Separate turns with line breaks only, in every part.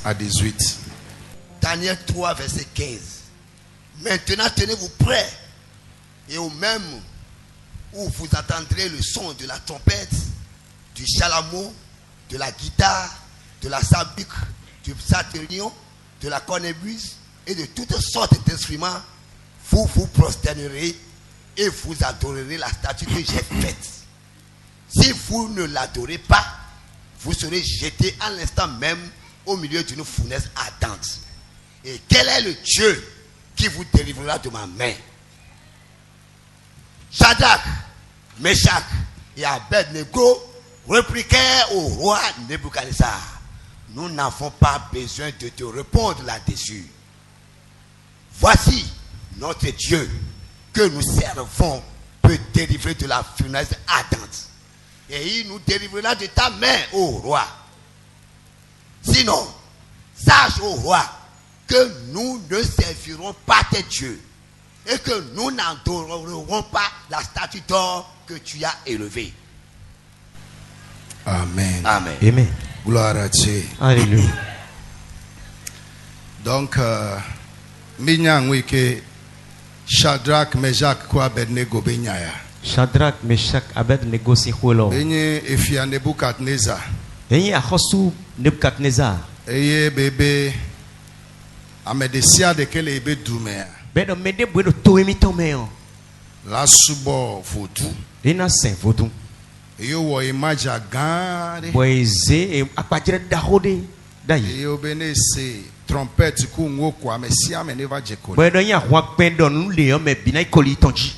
à 18.
Daniel 3, verset 15. Maintenant, tenez-vous prêts, et au même où vous attendrez le son de la trompette, du chalumeau, de la guitare, de la sambuc, du psalterion, de la cornemuse et de toutes sortes d'instruments, vous vous prosternerez et vous adorerez la statue que j'ai faite. Si vous ne l'adorez pas, vous serez jeté à l'instant même au milieu d'une fournaise ardente. Et quel est le Dieu qui vous délivrera de ma main? Shadrach, Meshach et Abednego répliquèrent au roi Nebuchadnezzar: nous n'avons pas besoin de te répondre là-dessus. Voici notre Dieu que nous servons peut délivrer de la fournaise ardente. Et il nous délivrera de ta main, ô roi. Sinon, sache, ô roi, que nous ne servirons pas tes dieux et que nous n'adorerons pas la statue d'or que tu as élevée.
Amen.
Amen.
Amen.
Gloire à Dieu.
Alléluia.
Donc, Minyang que Shadrach, Meshach, quoi Abednego benyaya.
Shadrach, Meshach, Abednego si kholo.
Benye efia Nebukadnezar.
Enyi akhosu Nebuchadnezzar.
Eye bébé amedesia de kele ebe dume.
Bedo mede bwedo toemi tomeo.
La subo vodou.
Ina sen vodou.
Eyo wo imaja gare.
Boeze akpajere dahode dayi.
Eyo bene se trompette ku ngoko amesia meneva jekoli.
Bedo nya hwa pendo nu le o me bina ikoli tonji.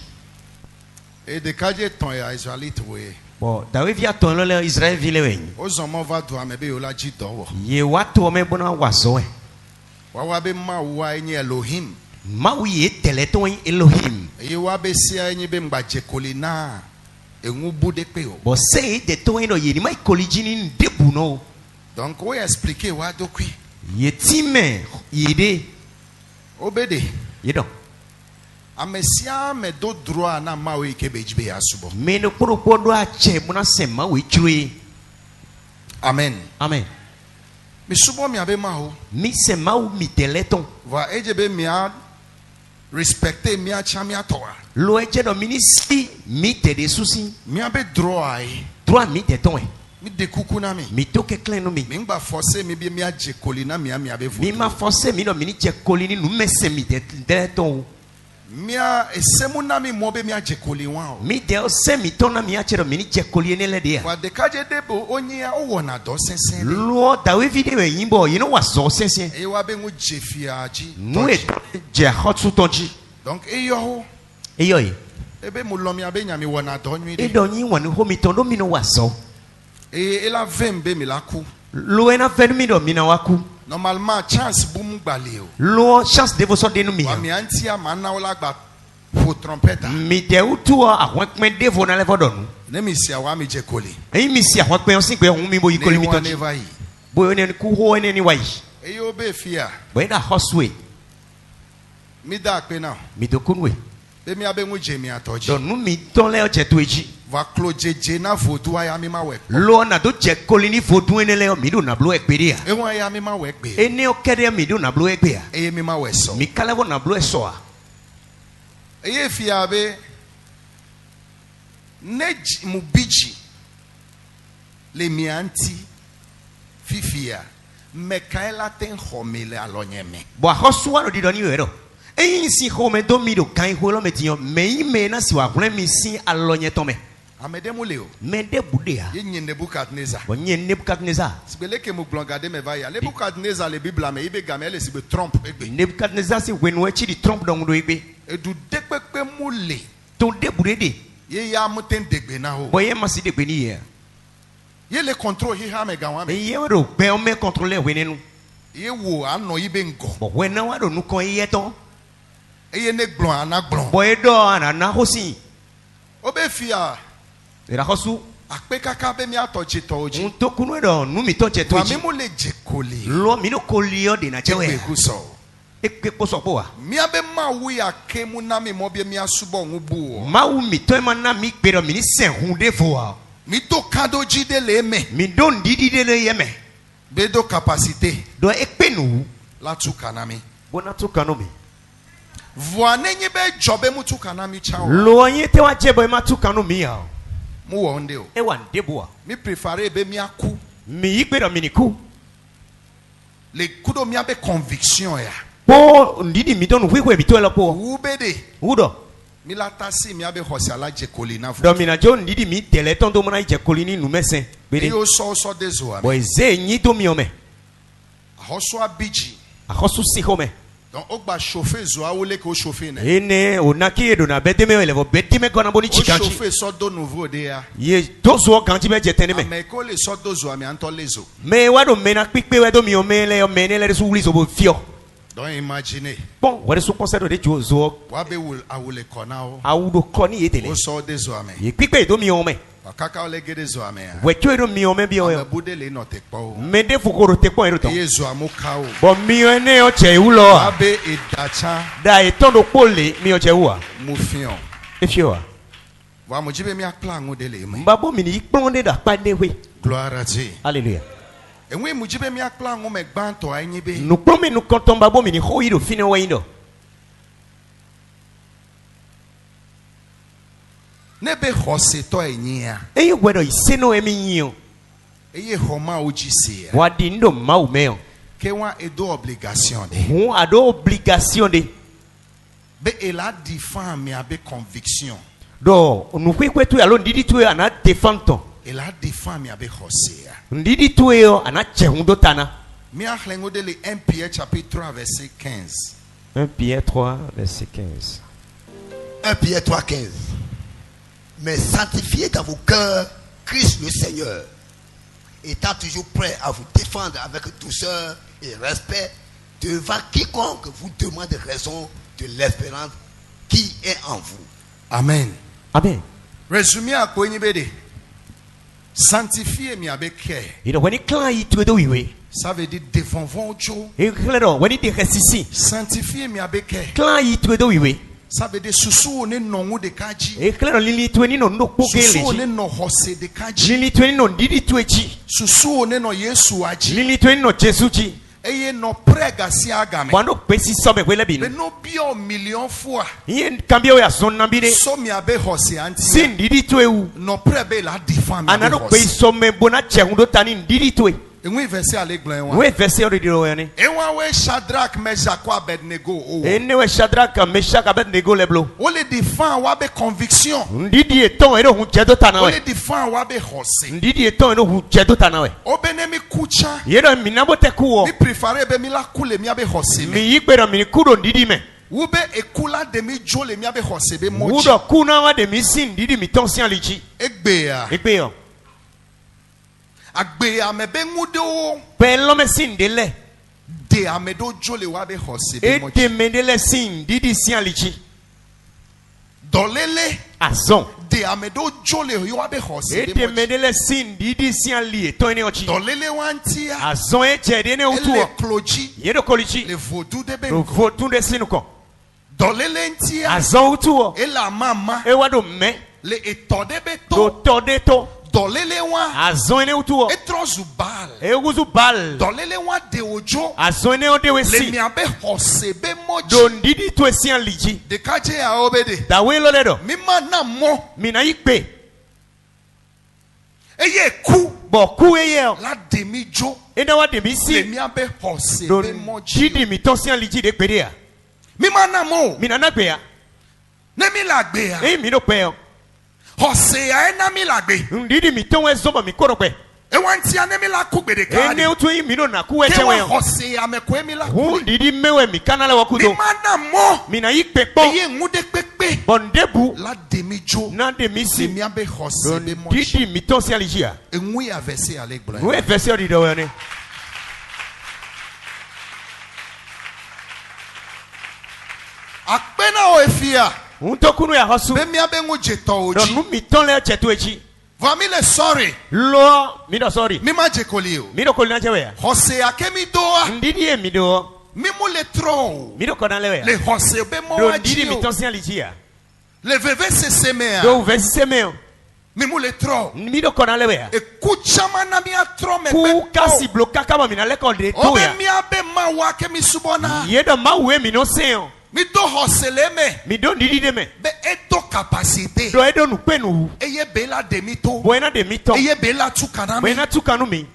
E de kaje ton ya Israelite we.
Bo dawe via ton le Israël vile wen.
Ozomo va do amebe yo la ji dowo.
Ye watu me bona wazo e.
Wawa be ma wa enye Elohim.
Mawi teleton Elohim.
Ye wa be sia enye be mba jekoli na enwu bude pe o.
Bo say de to eno ye ni mai kolijini debu no.
Donc we expliquer wa do kwi.
Ye time yede
Obede.
yedo.
Amesia me do droit na mawe ke bejibe asubo.
Me no poro do ache bona sema we chwe.
Amen.
Amen.
Mi subo mi abe ma ho.
Mi sema u mi teleton.
Va ejebe mi a respecter mi a cha mi atoa.
Lo eche do ministry mi te de susi.
Mi abe droit ai.
Droit mi te ton e.
Mi de kuku na mi.
Mi to ke clean no mi.
Mi ngba forcer mi bi mi a jekoli na mi abe vo.
Mi ma forcer mi no mini che kolini nu mese mi te teleton.
Mi a esemu na mi mo be mi a jekoli wan o.
Mi de o se mi ton na mi a che do mini che kolini le de.
Wa de kaje debo onye a o na do sensen.
Lo da we video e yimbo you know what so sensen.
E wa be ngu jefia ji.
Nu e je hot su tonji.
Donc e yo ho.
E yo e.
Ebe mo lo mi abe nya mi wona do nwi
E
de.
do yin wonu ho mi ton do mi no waso.
E la vembe mi la ku.
Lo ena fen mi do mi na waku.
Normalement chance boum gbale o.
Lo chance de voso de nu mi.
Wa mi anti a mana ola gba fo trompeta.
Mi de utu awon pin de vo na le vodonu.
Ne mi si awa mi jekoli.
E mi si awon pin o sin pe hun mi bo yikoli mi tonji.
Never yi.
Bo ni ku ho ni wai.
E yo be fia.
Bo da hoswe.
Mi da pe na.
Mi do kunwe.
Be mi abe ngu je mi atoji.
Do nu mi ton le o che to eji.
Va clojeje na vodu aya mi ma we.
Lo na do che kolini vodun ene le o mi do na blo ekpere a.
E won aya mi ma we pe.
Ene o kede mi do na blo ekpe a.
E mi ma we so.
Mi kala vo na blo eso a.
E ye fia be nej mubiji le mi anti fifia me kaela ten homele alonyeme.
Bo hosuwa no di do ni wero. Eyin si ho me do mi do kan ho lo metiyo. Me me na si wa hwen mi si alonye to me.
Amedemu leo.
Me de bude a.
Ye nyen Nebukadnezar.
Bo nye Nebuchadnezzar.
Sibele ke mu blongade me va ya. Nebukadnezar le Bible me ibe gamele sibe trompe egbe.
Nebuchadnezzar si wenu echi di trompe do ndo egbe.
Edu dekpepe mule.
To de bude de.
Ye ya muten degbe na ho.
Bo ye masi de gbe ni ye.
Ye le control hi ha me gawa me.
Ye wero pe o me contrôler wenenu.
Ye wo ano ibe ngo.
Bo wena wa do nu kon ye ton.
Eye ne glon ana glon.
Bo e do ana na hosi.
Obe fia.
Era hosu.
Akpe kaka be mi atoji toji.
Un to kunu do nu mi to che to
Wa
ji.
mi mo le jekoli.
Lo mi no kolio de na chewe.
Egbe kuso.
Ekpe ko so po wa.
Mi abe ma wu ya kemu na mi mo be mi asubo ngubu o.
Ma wu mi to e ma na mi pe do mi ni sen hun de fo wa.
Mi to kado jide le me.
Mi don didi de le ye me.
Bedo capacité.
Do ekpe nu.
La tu kanami.
Bona tu kanomi.
Voanenye be jobe mu tu kanami chao.
Lo anye te wa jebo ma tu kanomi ya.
Mu wonde o.
E wa ndeboa.
Mi préférer be mi aku.
Mi ikpe do miniku.
Le kudo mi abe conviction ya.
Po ndidi mi don wikwe mi to elo po.
Ubede.
Udo.
Mi la tasi mi abe hosi ala je kolina fu.
Do mina jo ndidi mi tele ton do mona je kolini nu mesen. Bede.
Yo so dezo ame.
Bo ze nyi do mi ome.
Ahoso abiji.
Akhosu si home.
Donc ogba chauffer zo awole ko chauffer ne.
Ene onaki edo na bedeme elevo bedime kona boni
O
chikanchi.
chauffer so do nouveau de ya.
Ye dozo ganji be jetene me.
Mais ko le so dozo ame anto lezo.
Me wado mena pikpe wedo mi omele o menele su wuli so bo fio.
Donc imaginez.
Bon, wade su concert de jozo
Wabe wul awole kona o.
awudo koni etele.
O so dezo ame.
Ye pikpe do mi ome.
Kaka ole gede zo ame ya.
We kyo do mi ome bi
Ame
o.
bude le no te po.
Me de fukoro te ko eroto.
Ye zo amuka o.
Bo mi ene o che ulo.
Abe edacha
Da etondo pole mi o che uwa.
mufion.
Efio.
Wa mo jibe mi akpla ngo de le me.
Mbabo mi ni ikponde da pande we.
Gloire à Dieu.
Hallelujah.
Enwe mo jibe mi akpla ngo me gbanto anyi be.
Nu prome nu konton babo mi ni ho ido fine we indo.
Nebe hose to enyia.
Eyi wedo iseno emi nyo.
Eye homa ojise ya.
Wadi ndo mau meo.
Ke wa edo obligation de.
Hun ado obligation de.
Be ela defend mi abe conviction.
Do nu kwekwe tu alo ndidi tu ana defanto.
Ela defend mi abe hose ya.
Ndidi tu yo ana chehundo tana.
Mi ahlengo de le 1 Pierre chapitre 3 verset 15.
1 Pierre 3 verset 15.
1 Pierre 3, 15. Mais sanctifiez dans vos cœurs Christ le Seigneur, étant toujours prêt à vous défendre avec douceur et respect devant quiconque vous demande raison de l'espérance qui est en vous.
Amen.
Amen.
Résumé à quoi de sanctifier mi abe care.
Ido weni klan yi tu do wiwe.
Ça veut dire devant votre
E klero weni de resisi.
sanctifier mi abe care.
Klan yi tu do wiwe.
Ça veut dire susu ne nongu de kaji.
E klero lili tu ni no ndo
Susu
pogele.
ne no hose de kaji.
Lili tu ni no ndidi tu echi.
Susu ne no Yesu aji.
Lili tu ni no Jesu chi.
Eye no prega si agame.
Wando pesi some wele
Be
binu.
no bio million fois.
Yen kambia ya son nambide.
So mi abe hose anti.
Sin ndidi tu ewu.
No prebe la defend mi abe
Anano pe
hose.
some bona chehundo tani ndidi tu e.
Enwe verset ale glan wa.
We verse ori diro yani.
Enwa we Shadrach, Meshach, Abednego. Oh.
Enewe Shadrach, Meshach, Abednego leblo.
O le defend wa be conviction.
Ndidi eton ero hun chedo
O
tanawe.
le defend wa be hose.
Ndidi eton ero hun chedo tanawe.
O benemi kucha.
Yero minabo tekuo.
Mi préférer be mi la kule mi abe hose me.
Mi yikbera mi kudo ndidi me.
Ube ekula de mi jole mi abe hose be mochi.
Udo kuna wa de mi sin ndidi mi tonsian lichi.
Egbe ya.
Ekpe yo.
Agbe ya me be ngude o.
Pelo me sin dele.
De amedo jole wa be hose be mochi.
Ete mendele sin ndidi sian lichi.
Dolele
Azon.
de amedo jole yo wa be hose be
Ete
mochi.
mendele sin ndidi sian li eton ene ochi.
Dolele wantia.
Azon e chede ne
Le
utuo.
kloji.
Yero kolichi.
Le vodou de be.
Vo tunde sinuko.
Dolele ntia.
Azon utuo.
E la mama.
E wado me.
Le etode be
Do
to.
tode to.
Dolele wa.
Azon ene utuo.
Etrozu bal.
E uzu bal.
Dolele wa de ojo.
Azon ene odewe
Le
si.
mi abe hose be mochi.
Do ndidi tu esian lichi.
De kaje ya obede.
Da we lo ledo.
Mima na mo.
Mina yikpe.
Eye ku.
Bo ku eye o.
La demi jo.
Ene wa de mi
Le
si.
mi abe hose
Do
be mochi.
ndidi mi tonsian lichi de pede ya.
Mima na mo.
Mina na gbe ya.
Ne mi la gbe ya.
E mi do pe yo.
Hose ya e na mi la gbe.
Ndidi mi ton we zomba mi koro pe.
E wanti ya ne mi la ku gbede ka.
Ene utu yi mi do na ku we
Ke
chewe
wa
yo.
hose ya me ko e mi la
Hu
ku.
ndidi mewe mi kanale wa kudo.
Mima na mo.
Mina yikpe po.
Eye ngude pepe.
Bondebu.
La demi jo.
Na de mi
Le
si.
mi abe
Do
hose be mochi.
ndidi mi tonsian lichi ya.
Enwe ya verse ale gbo.
We verse ori do yani.
Akpena o efia.
Untokunu ya hosu.
Be mi abe ngu jeto
Do
oji.
nu mi ton le chetu echi.
Vami le sorry.
Lo mi do sorry.
Mi ma jekoli o.
Mi do kolina chewe ya.
Hose ya kemi doa.
Ndidi e mi do.
Mi mu le tro.
Mi do kona lewe ya.
Le hose be mo
Do
waji
ndidi mi
o.
tonsian lichi ya.
Le veve se seme ya.
Do verse se me o.
Mimu le tro.
Mi do kona lewe.
E kuchama na mi atro me
Ku kasi bloka kama mina leko de
Obe
toya.
mi abe ma wa ke mi subona.
Yedo ma we mi no seo.
Mi do hosele me.
Mi do ndidi de me.
Be edo capacité.
Do edo nu penu.
Eye bela de mito.
Buena de mito.
Eye bela tukana mi.
Buena tukanu mi.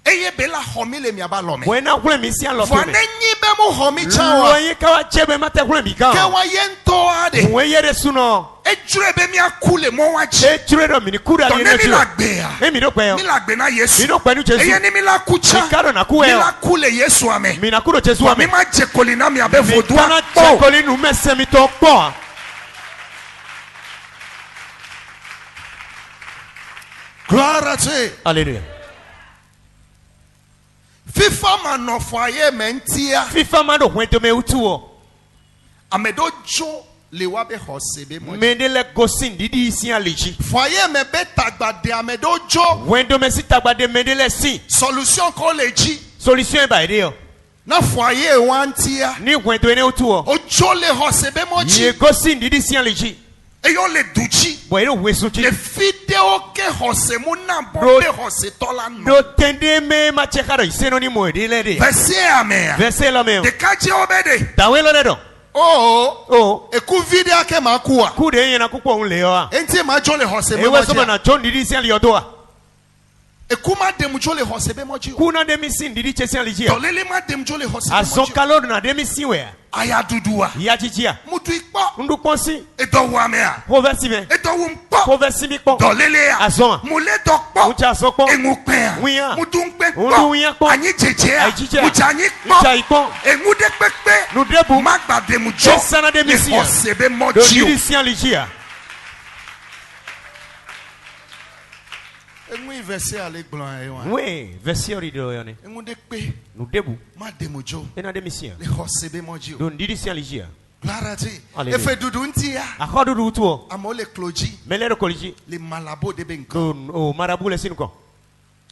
Eye bela homi le mi abalome.
Buena hule mi si an lo
Fwa
me.
ne nyi be mu homi chawa.
Lo ye kawa chebe mate hule mi
Ke
ka.
wa yento ade.
We ye de suno.
Ejure be mi akule mo wa chi.
E chure do mi ni kuda
Don
ni
ne
ne
mi
chure.
la gbe ya.
E mi do pe yo.
Mi la gbe na Yesu.
Mi do pe nu Jesu.
Eye ni mi la kucha.
Mi kado na
Mi
kuwe yo.
la kule Yesu ame.
Mi na kudo Jesu
Wa
ame.
mi ma je kolina mi abe
Mi
vodua.
kana
Po.
chekoli nu mese mi to po.
Gloire à Dieu.
Alléluia.
FIFA ma foyer mentia.
FIFA ma do hwento me utuo.
Amedo jo le wa be hosebe mo.
Me de le gosin didi isi aliji.
Foyer me be tagbade amedo jo.
Hwento me si tagbade me de le si.
Solution ko le ji.
Solution ba ide yo.
Na foyer wantia.
Ni hwento ene utuo.
Ojo le hosebe mo
Ye
ji.
gosin didi isi aliji.
Eyo le duchi.
Bo ero wesu chi.
Le video ke hose mo na bo
Bro-
be hose tola no.
Do tende me ma chekaro iseno ni mo de le de.
Verset amen.
Verse lo me.
De kaje obede.
Tawelo le do.
Oh.
Oh.
Eku video ke makuwa.
Ku de yen na kuko un le yo a.
Enti ma jo le hosebe mo
Ewe so
ji.
na chon didi isi ali odo a.
Eku ma dem jo le hosebe mo ji.
Kuna de mi sin didi chesi aliji ya.
Tolele ma dem jo le hosebe mo
Ason
ji.
kalo na de mi siwe.
Aya dudua.
Ya chichi ya.
Mutu ikpo.
Ndu konsi.
Edo wa me a.
Proversi me.
Edo wu mpo.
Proversi mi pon.
Tolele a.
Azon.
Mule dokpo.
Mucha so pon.
Engu pe a.
Wiya.
Mutu nkpe
Ndu
kpo.
wiya kpo.
Anyi jeje a.
Ayi chichi a.
Mucha anyi
Mucha
kpo.
ikpon.
Engu de pepe.
Nu debu.
Magba de mu jo.
Esana de
Le
misi ya.
hosebe mo
Do
ji o.
didi si aliji ya.
Engu verset ale gblan e wa.
We. Versi ori do yo ne.
Engu de pe.
Nu debu.
Ma de mu jo.
Ena de misi ya.
Le hosebe mo ji o.
Do didi si aliji ya.
Gloire à Dieu.
Alléluia.
Efe dudu nti ya.
Akodu du tuo.
Amo le kloji.
Melero koliji.
Le malabo de benko.
Do o marabu le sinuko.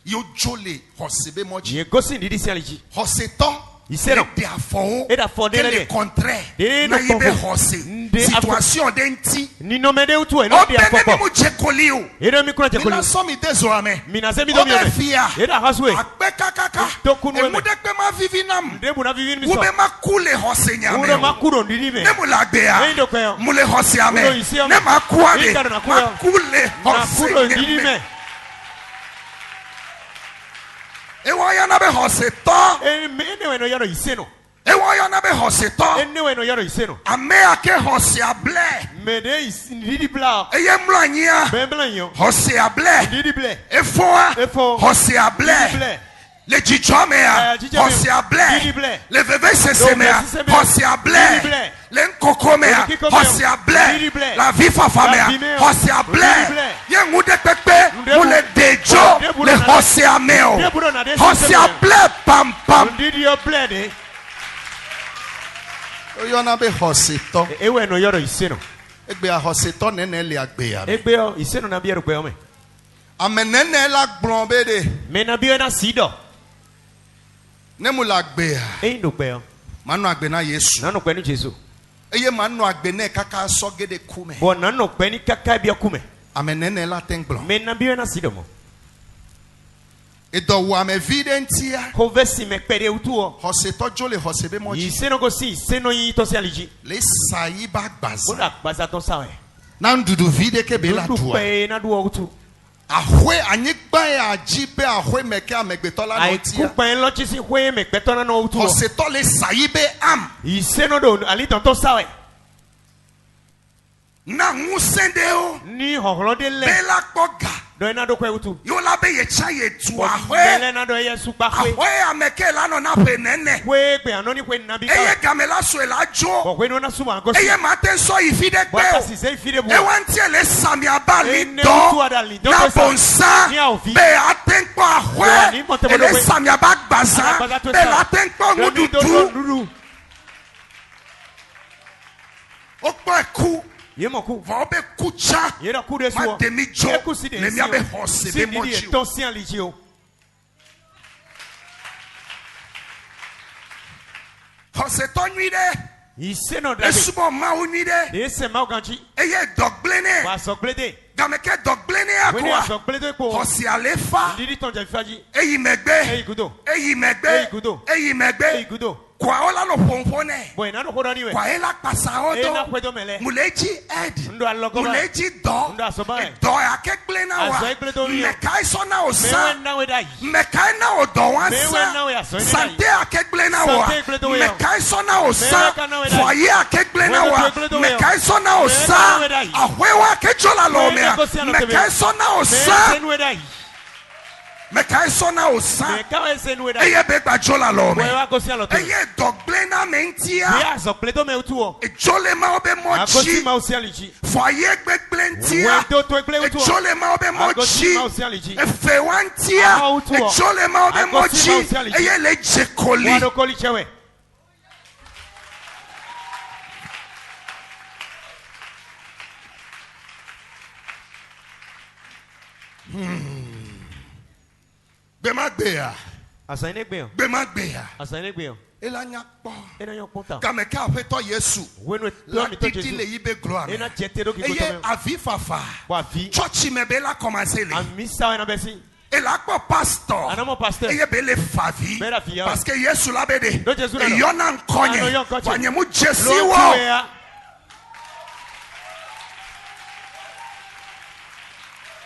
Yo jo le hosebe mo ji.
Ye gosin didi si aliji.
Hoseton.
Isero.
De afo.
Eda fo de
Que
le
le
de.
contraire.
De
Na
no
yibe
konfo.
hose.
De
Situation de nti.
Ni no mede utuo eno
Obe
de
ne mi
apopo.
mu je koli o.
Ero mi kuna
Mina
chekoli.
so mi dezo ame.
Mina se mi do mi
Obe
ome.
fia.
Eda haswe.
Akpe kakaka.
Tokunu eme.
Emu de kpe ma vivi nam.
Debu na vivi mi so.
Ube ma kule hose nyame.
Uro
o.
makuro ndidi me.
Ne mu la gbe ya.
Eyi do kwe yo.
Mule hose ame.
Ulo isi ame.
Ne ma kuwa de.
Ikaro na kuwa yo.
Ma kule hose
Makuro ndidi
nyame.
me.
Ewa ya na be hose to.
Enewe no yaro iseno.
Ewa ya na be hose to.
Enewe no yaro iseno.
Ame ake hose able.
Mede ndidi bla.
Eye mlo anyia.
Bembla yo.
Hose able.
Ndidi ble.
Efo.
Efo.
Hose
Ndidi
able.
ble.
Le jijomea.
Jijomea.
Hose able.
Ndidi ble.
Le veve sesemea.
veve sesemea.
Hose able.
Ndidi ble.
Le nkokomea.
Le kikomea.
Hose able.
Ndidi ble.
La vie fafamea.
La vimea.
Hose able.
Ndidi ble.
Ye ngude pepe.
Ndebu.
Mule dejo.
Ndebu
Le
na-
hose ameo.
Ndebu na desi
Hose
sesemea.
able pam pam.
Ndidi yo ble de.
Oyo na be hose to.
Ewe no yaro iseno.
Egbe a hose to nene le agbe ya.
Egbe yo iseno na biero kwe ome.
Ame nene la gbron be de.
Me na biyo na sido.
Ne mu la agbe ya.
Eyi do kwe yo.
Manu agbe na Yesu.
Nano kwe ni Jesu.
Eye manu agbe ne kaka so gede kume.
Bo nano kwe ni kaka biya kume.
Ame nene la tengblo.
Me na biyo na sido mo.
Edo wa me vide ntia.
Kovesi me pere utuo.
Hose to jole hose be moji.
Iseno go si. Iseno yi to si aliji.
Le sayi ba gbaza.
Oda baza ton sawe.
Na ndudu vide ke be la
Ndu
tua.
kwe na duo utu.
Ahwe anyigba ya ajibe ahwe meke amegbeto la
Ai
no tia.
kupa en lochi si kwe me kpeto na no utuo.
Hose to le sayi be am.
Iseno do ali ton sawe.
Na ngusende o.
Ni hohlo de le.
Be la kpoga.
Do na do kwe utu.
Yo la be ye cha ye tu ahwe.
Bele na do ye supa kwe.
Ahwe ameke la no na pe nene.
Kwe kwe anoni kwe nabi kawe.
Eye gamela so la jo.
Bo kwe no na suba angosi.
Eye mate so ifide
Bo
pe o.
kasi se ifide bo.
Ewanti ele sami abali
Ene
do
utu adali, do
na
pesa.
bonsa
Ni aovi.
be atenkpo
Wa ni
ahwe
mote bodo
ele
kwe.
sami abagbaza
Agbaza to
be
sa.
atenkpo
Remi do
ngududu
dudu.
okpo eku
Ye mo ku.
va obe kucha
Ye da ku de
ma
suo.
demi jo
Ye ku si de
le
si
mi abe
o.
hose
Si
be
di
mochi
e ton si aliji o.
hose to nwi de
Iseno da be.
esubo ma o nwi de
De se ma oganchi.
eye dogble ne
Wa so glede.
Gameke dogbene
Wene
akwa.
aso pleto ko.
Hosi alefa.
Ndidi ton jafaji.
Eyi megbe.
Eyi gudo.
Eyi megbe.
Eyi gudo.
Eyi
Eyi
megbe.
gudo.
Kwa ola no pomfone.
Boy na no ko dani we.
Kwa ela pasa
E na
odo.
kwedo mele.
Muleji ed.
Ndo alogo ba.
Muleji do.
Ndo asoba.
Do akegle na wa.
Aso ekple to mi.
Mekai so na
Me
osa.
wen na we dai.
Mekai na odo
Me wen
wansa.
na we aso ni
Sante
dai.
akegle na wa.
Sante ekple to we.
Mekai so na osa.
Meweka na we dai.
Foye akegle na
Wewe
wa.
ekple to we.
Mekai so na
Meweka
osa.
na we dai.
Ahwewa akejola lo
Meweka
mea.
kosi ano tebe.
Mekai so na
Me
osa.
sen we dai.
Mekai so na osa.
Me ka we sen we dai.
Eye be gbajola lo
Boy
me.
wa kosi ano tebe.
Eye dogbele na
Me
mentia.
aso pleto me utuo.
Ejole ma obe
Akosi
mochi.
ma usi alichi.
Foye gbegble ntia.
We do to ekple utuo.
Ejole ma obe
Akosi ma
mochi.
usi alichi.
Efe wantia.
Aha utuo.
Ejole ma obe
Akosi ma
mochi.
usi alichi.
Eye le jekoli.
Wado koli chewe.
Bema gbeya.
Asa ine gbe o.
Bema gbeya.
Asa ine gbe o.
Elanya po.
Ena yo ponta.
Gameke afeto Yesu.
Wenu
La
to mi to
didi le
Jesu.
yibe gloire.
Ena jetero ki
Eye
koto me.
avi fafa.
Wa vi.
Church me be la commencer le.
Amisa we na besi.
Elakpo pastor.
Anamo pasteur.
Eye be le favi.
Be la fi ya.
Parce que Yesu la be de.
Do Jesu na no.
Eyona nkonye.
Ano yo nkonye.
Fanye mu Jesi
Lo
wo.
tuwe ya.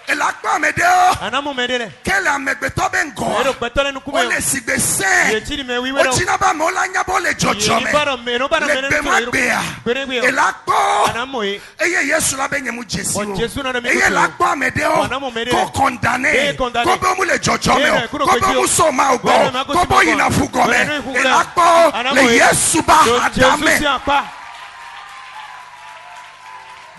Elakpo amede o.
Anamo medele.
Kele amegbeto be
Ero
ngo.
petole nu
O
kume.
le sigbe
Ye
sen.
chiri me wiwe
O
do.
tina ba me o la nyabo le jojo
Ye
me.
baro me no baro me
Le
no
be ma
to.
gbeya.
Gbere gbe o.
Elakpo.
Anamo e.
Eye Yesu la be nye mu Jesi
O
wo.
Jesu na no mi
Eye
kutu.
lakpo amede o.
Anamo medele.
Ko condamné.
Ye condamné.
Ko be mu le jojo me
Ye
o.
kuro
Ko be
kweji o.
mu so ma o
Wele
go.
ma ko
Ko
si
bo
ma
yina
go.
fugo me.
Wele no ifugo le.
Elakpo
Anamo
le
e.
Yesu ba
Do Jesu si
adame.
apa.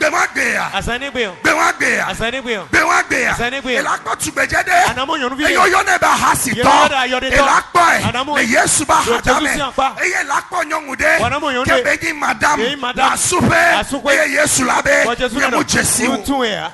Bema gbeya.
Asa ine gbe o.
Bema gbeya.
Asa ine gbe o.
Bema gbeya.
Asane gbe.
Elakpo tugbejede.
Anamo yonu vi.
Eyo yo ne ba hasi to.
Yo da yo de to.
Elakpo e.
Anamo
Le Yesu ba
Do Jesu
adame.
si apa.
Eye lakpo nyongude.
Anamo yonde.
Kebeji madam.
Ye madam.
La supe.
Asupe.
Eye Yesu labe.
O Jesu na
Nye
no.
mu Jesi wo.
Utu ya.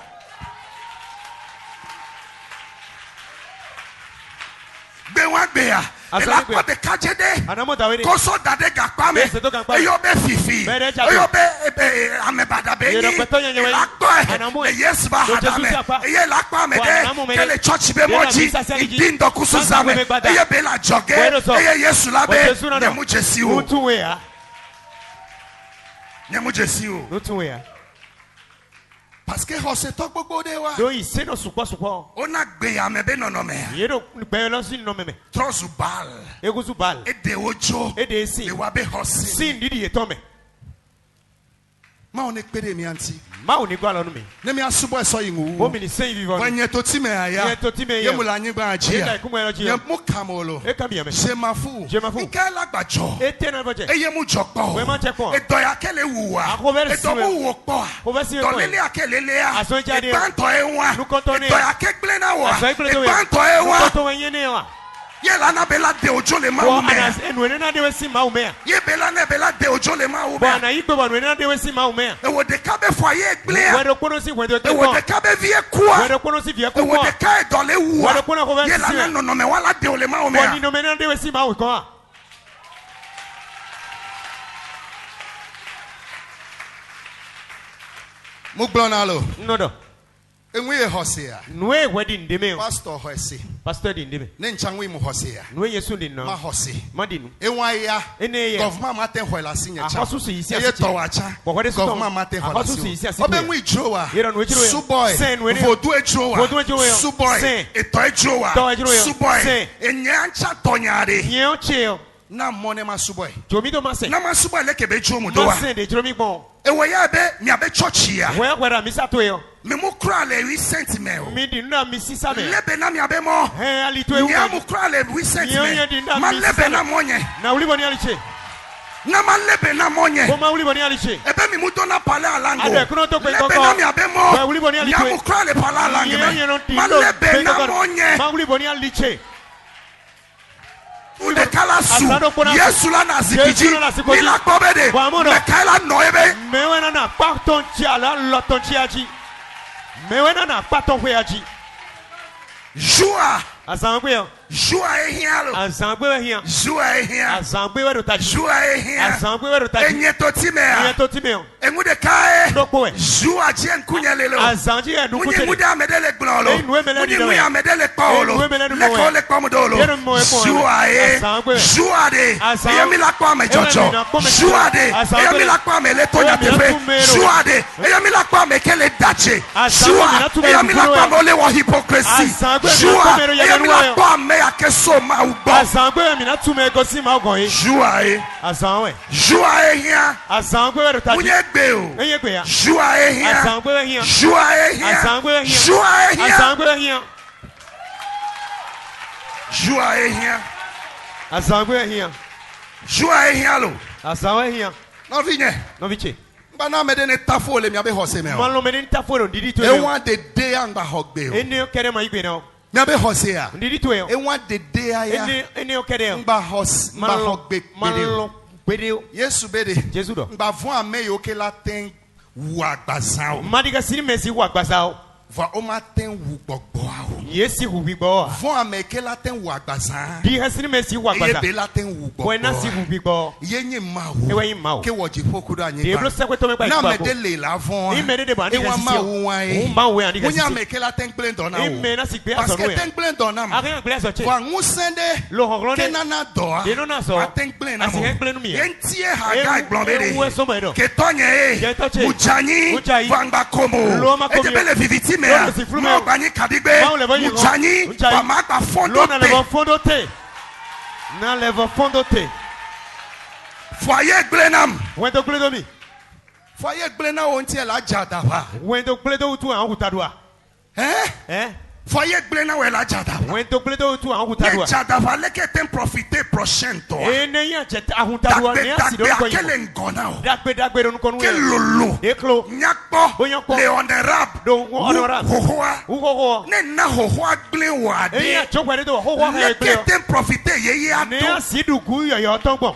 Bema gbeya.
Asane
Elakpo
gbeya.
de kajede.
Anamo dawede.
Koso dade gakpame.
Yes, to gakpame.
Eyo be fifi.
Bere jato.
Eyo be amebada be
Ye
ni.
dokpeto yenye we.
Elakpo e.
Anamo
Le
e.
Yesu ba
Do Jesu
adame.
si apa.
Eye lakpo
Wa
amede.
anamo mede.
Kele church be
Ye na
moji.
misa sali ji.
Idindo kusu
Santa
zame.
bebe gbada.
Eye be la joge.
Wero so.
Eye Yesu
O
labe.
Jesu na
Nye
no.
mu Jesi wo.
Utu ya.
Nye mu Jesi wo.
Utu ya.
Parce que hose to gbogbo de wa.
Do ise no supo.
Ona gbeya me be nono me.
Ye do gbe lo si no meme.
Trozu bal.
Egusu bal.
Ede ojo.
Ede
Le
si.
wa be hose.
Sin didi ye tome.
Ma one pede mi anti.
Ma oni gwa lo nu mi.
Ne mi asubo eso yin
Bo
wo.
mi ni sen vivo.
Wenye to ti me aya.
Ye to ti me
Ye
ya.
mu la yin gba
Ye da
ajia.
ikumo ero ji.
Ye mu kamolo.
E ka mi yeme.
Semafu.
Semafu.
Ike lagbajo.
E te na boje.
Eye mu jọpọ.
We ma che po.
Edoya kele wuwa.
Ako bere si we.
Edomu wo pọ.
Ko be si we po.
Dọlele akelele ya.
Aso jade.
Egbantọ ewa.
Nukoto ni.
Edoya kegbele na wa.
Aso ikule to we.
Egbantọ ewa.
Nukoto we yene wa.
Ye lana bela de ojo le ma
Bo
wu me.
anas enwe na de we si ma u me.
Ye bela ne bela de ojo le ma wu
Bo
me.
ana yi gbe bo na de we si ma u me.
Ewo de ka be fọ ye egbele ya.
We do kono si we do ke
Ewo
ko.
de ka be vie kuwa.
We do kono si vie ko
Ewo
ko.
de ka edọle wuwa.
Wede kuna ko be
Ye
si
lana
we.
nono me wala de ole ma wu me.
Bo ni no me na de we si ma u ko.
Mu gblɔ lo.
No do.
Enwe ye hɔse ya.
Nwe wedi ndeme o.
Pastor hɔse.
Pastor di ndeme.
Ne nchangwe mu hɔse ya.
Nwe Yesu di no.
Ma hɔse.
Ma di nu.
Enwa ya.
Ene ye.
Government ma te hɔ la si nye cha.
Ahosu si isi
Eye
asiti.
tɔwacha.
Bo wede so.
Government ma te hɔ la
Ahosu si isi
si.
asiti.
Obe mu ijuro wa.
Yero nu ejiro ya.
Suboy.
Sen wede.
Vodu ejuro wa.
Vodu ejiro ya.
Suboy.
Sen.
Eto ejuro wa.
Tɔ ejiro ya.
Suboy.
Sen.
Enyancha tɔnyare.
Nye o che o.
Na mone ma suboy.
Jomi do ma se.
Na ma suboy leke be ejuro mu do
Ma
wa.
se de jiro mi gbon.
Ewo ya be mi abe church ya.
We kwera mi sa to yo.
Me mu kura le recent me o.
Mi di na mi si sa me.
Lebe na mi abe mo.
He ali to e
Nya
u.
mu kura le recent
Nye
me.
onye di na
Ma
mi
lebe
sisa
na
me.
monye.
Na uli boni ali che.
Na ma lebe na monye.
Bo ma uli boni ali che.
Ebe mi mu dona pale alango.
Ade kuno to pe
Lebe
koko.
na mi abe mo.
Ba uli boni ali
Nya
che.
mu kura le pale alango
Nye
me.
no ti
Ma
do.
lebe na monye.
Ma uli boni ali che.
Ude kala su.
Asado kona-
Yesu la na zikiji.
Yesu la na zikiji.
Ni la kobede.
Bo amono.
Me kaila no ebe.
Mewe na na pa ton chi ala lo ton chi aji. Mewe na na pa ton we aji.
Joua.
Asan kwe yo.
Joua ehialo.
Azangbe we hia.
Joua ehia.
Azangbe we do taji.
Joua ehia.
Azangbe we do taji.
Enyeto timea.
Enyeto timeo.
Engude kae.
Ndokpo we.
Joua jien kunyelelo.
Azanji e nuku
Munye
tele.
muda medele glolo.
Enwe mele
Munye
ni
muya
dowe.
medele paolo.
Enwe mele ni
Leko
mowe.
lekwa mudolo.
Yere mowe mowe.
Joua e.
Azangbe we.
Joua de.
Azangbe.
Eyemi lakwa me jojo.
Ewe mi na kome
Joua de.
Azangbe.
Eyemi lakwa me leto
Oya mi na
nyatefe.
tumero.
Joua de. Eyemi lakwa me kele dache.
Azangbe mi na
Joua.
tumero
Eyemi
mkulu
lakwa
we.
me ole wa hypocrisy.
Azangbe mi na
Joua.
tumero ya
Eyemi
menuwe.
lakwa me akeso ma ugbo.
Azangbe we mi na tume gosi ma ogon yi.
Joua e.
Azangwe.
Joua ehia.
Azangbe we do taji.
Munye gbe o.
Enye gbe ya.
Joua ehia.
Azangbe we hia.
Joua ehia.
Azangbe we hia.
Joua ehia.
Azangbe we hia.
Joua ehia.
Azangbe we hia.
Joua ehia lo.
Azangwe hia.
No vinye.
No viche.
Bana me de ne tafo le mi abe hose me o.
Malo me ni taforo ndidi to
E
e.
wan de de angba hogbe o.
Ene o kere ma igbe na o.
Mi abe hose ya.
Ndidi to e.
E wan de de aya.
Ene o kere o.
Ngba hose, ngba hogbe gbede o.
Malo gbede o.
Yesu bede.
Jesu do.
Ngba fun ame yo ke la ten wu agbazan o.
Madiga sini mesi wa gbasa o.
Va o ma ten wu gbogbo a o.
Yesi hu bi gbo.
Fun ame ke la ten wu agbazan.
Di hasini mesi wa
Eye
gbasa.
be la ten wu gbogbo.
Bo na si hu bi gbo.
Ye nyi ma
E
o.
wa yin ma o.
Ke wo ji fokudo anyi
De
ba.
blo sekwe to me gba
Na me
igba
de
go.
le la fun.
Ni me de ba
E
ni ga
wan
sisi
ma
o.
wu wan
O
e.
ma we ani ga
Munya
sisi.
me ke la ten gble don na
Ni
o.
me na si gbe
Parce
aso no
que ten
e.
gble don na.
Akan gbe aso che.
Wa ngusende.
Lo hoglo
Ke
de.
nana do a.
De no na so.
Aten gble na
Asi
mo.
hen gble no mi.
Yentie haga igbon
E wo
bede.
so me do.
Ke tonye
Ke
e.
toche.
Mujanyi.
Mujanyi.
Vangba komo.
Lo ma komo.
E bele viviti me.
Lo no si flu me.
Mo gbani kadigbe.
Ma o le bo yin.
Mujanyi.
Mujanyi.
Va ma gba fondo
Lo na le bo
te.
fondo te. Na le bo fondo te.
Foyer gble nam.
Wen to gble do mi.
Foyer gble na o ntie la jada ba.
Wen to gble do tu an huta do a. Eh?
Foyer gble na we la jada ba.
Wen to gble do tu an huta do
Ye
a.
jada ba leke ten profiter prochain to.
Ene yan che ahuta do a
Dagbe
ne asi do
dagbe
ko
akele
yin.
ngona o.
Dagbe do ko nu
Ke
e.
lolo.
Eklo.
Nyakpo.
Bonyakpo.
Le honorable.
Do honorable.
Hohoa.
Uho.
Ne na hohoa gble wa
E
de.
yan chokwa de do ho ho he
Leke
gble.
ten profiter ye
Ne
ato.
asi du ku yo yo ton gbon.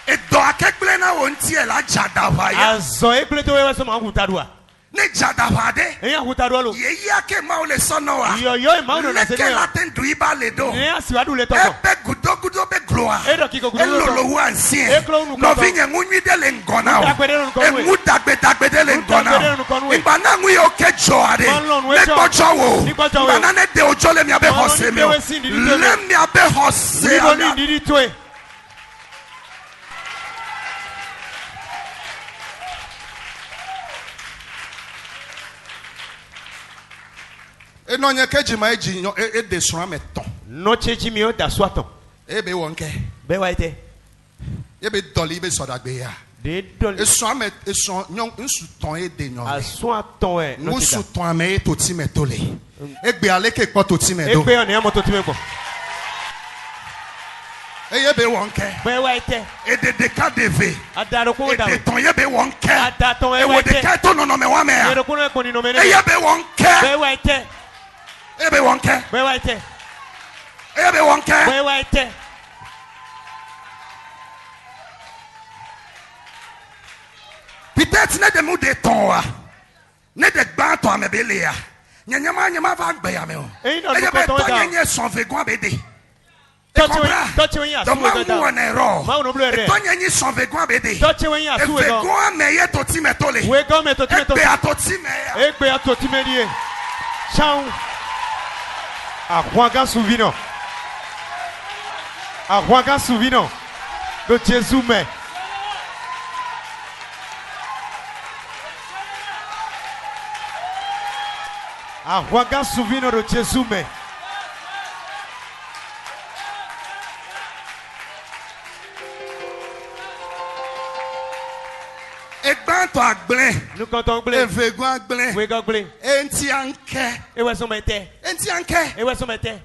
E do akegble na o ntie la jadava ya.
Azo e gble do we so ma huta do a.
Ne jadava de.
E yan huta do lo.
Ye ake ma o le sono wa.
Yo yo e ma no na se
Leke
no.
la ten du iba le do.
Ne asi wa du le ton gbon.
Ebe gudo gudo be gloa.
E do kiko gudo
E lolo
gudo.
wu ansien.
Eklo nu
No
koto.
vinye ngunyi de le ngona o.
Dagbe de nu kono
E
we.
mu dagbe de le
Mu
ngona
dagbe de
o.
nu kono we.
Igba na nwi o ke jo ade.
Man lon we
Le
jo.
gbojo wo.
Ni gbojo wo.
Igba na ne de ojo le mi abe
Man lon
hose
ni
mi o.
pe we si ndi di to
Le
me.
mi abe hose
Ni bo ni
ala.
ndidi to e.
E no nye keji ma eji nyo e de sun ameton.
No chechi mi o da so aton.
E be wonke.
Be wa ite.
E be doli be sodagbe ya.
De do
E sun amet e sun nyon nsu ton e de nyon.
aso aton e no ti
Nsu
da.
ton ame e to ti me to le. E gbe ale ke po to ti me
E
do.
pe on e mo to ti me gbon.
E ye be wonke.
Be wa ite.
E de ka deve.
Adaro ko
E
da.
de ton ye be wonke.
Adaton
E
e wa
wo de
ite.
ka to no no me wa me ya.
Ero ko no e koni no me
E
ne.
ye be wonke.
Be wa ite.
E be wonke.
Be wa ite.
E ye be wonke.
Be wa ite.
Peut-être ne de mu de ton wa. Ne de gba ton ame be le ya. Nyanyama va gbe ya me o.
E no
E ye
ko
be
ton
to
da.
nye son vegon be de.
Touch we ya
Donc,
su we
ma
da.
un erreur.
Ma uno bleu re.
Et toi, il y a son vegan bédé.
Touch we ya
Et
su we da.
vegan, mais il y a tout ti metole.
We go me to ti me
Et
to.
be a tout ti me.
E pe ato ti me die. Chao. Ahuaga souvino. Ahuaga souvino. Do Jésus me. Ahuaga souvino do Jésus me.
Et quand tu as gblé.
Nous comptons
Et
blé.
vegan gblé.
We go blé.
Et nti anke.
E we so mete.
Et nti anke.
E we so mete.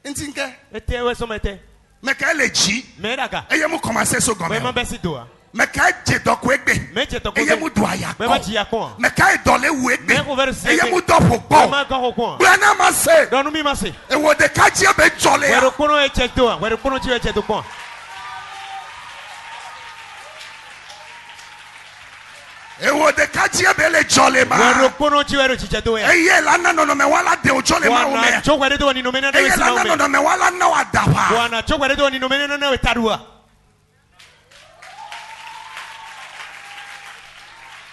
Nti anke.
E te we so mete.
Mais quand elle est ji.
Me daga.
Et il y a mu commencer so
We
gomme.
ma besi do a.
Mais quand elle est donc wegbe.
Me che to ko.
Et il y a mu do aya.
Me ma ji ya ko.
Mais quand elle dole wegbe.
Me ko ver
Et il y a
se.
mu do
Me
popo.
ma ko ho ko.
Blana ma se.
Do nu mi ma se.
E wo de ka ji be jole
We
ya.
ro kono e che do a. We ro kono chi e che do ko.
Ewo de katie bele jole ma.
Wero kono chi wero chicheto ya.
Eye la na no me wala de o jole ma o
Bwana
me.
chokwa de ni nomena de
Eye la
wesi
na
na
no me wala na wa dapa.
Bwana chokwa de ni nomena na wetarua.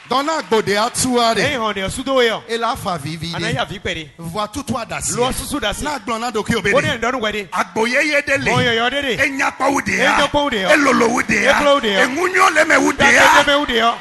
Donna Godé a tuare.
Eh honde osudo yo.
Et la fa vivide.
Anaya vipere.
Vois tout toi d'assis.
Lo susu dasi.
Na glona doki
Oni
obede.
ndonu gwede.
Agboyeye de le.
Oyo yo de de.
Enya pa ude ya.
Enya pa ude ya.
Elolo ude ya.
Eklo ude ya.
Engunyo le me ude
Dake
ya.
me ude yo.